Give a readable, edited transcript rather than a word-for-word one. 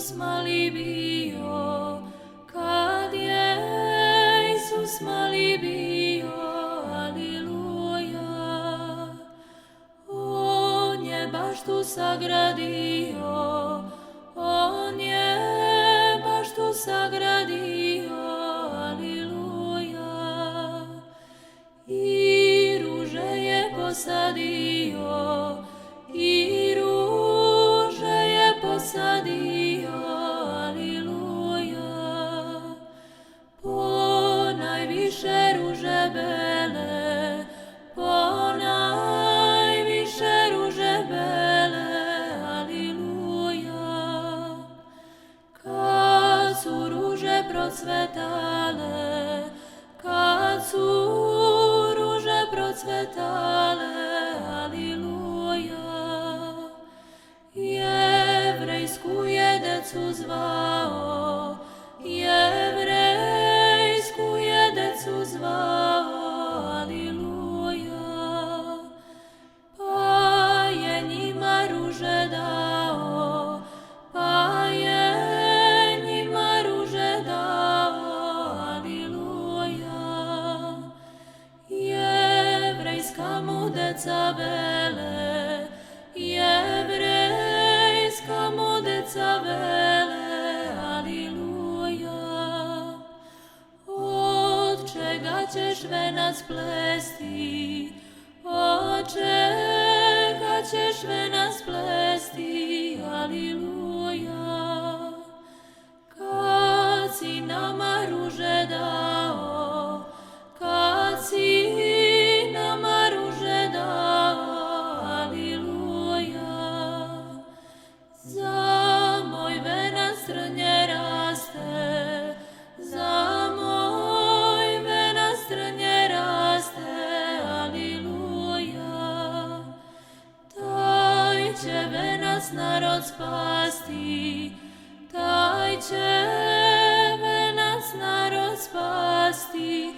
Isus mali bio, kad je Isus mali bio, aliluja. On je baštu sagradio, on je baštu sagradio, aliluja. I ruže je posadio, i ruže je posadio, aliluja. Ponajviše ruže bele, ponajviše ruže bele, aliluja. Kad su ruže procvetale, kad su ruže procvetale, aliluja. Jevrejsku je decu zvao, jevrejsku je decu zvao, aliluja. Pa je njima ruže dao, pa je njima ruže dao, aliluja. Jevrejska mu deca vele, jevrejska mu deca vele, aliluja. Od čega ćeš venac plesti, od čega ćeš venac plesti, aliluja. Kad si nama ruže dao, kad si nama ruže dao, aliluja. Za moj venac trnje raste, za moj venac trnje raste, aliluja. Taj će venac narod spasti, taj će venac narod spasti,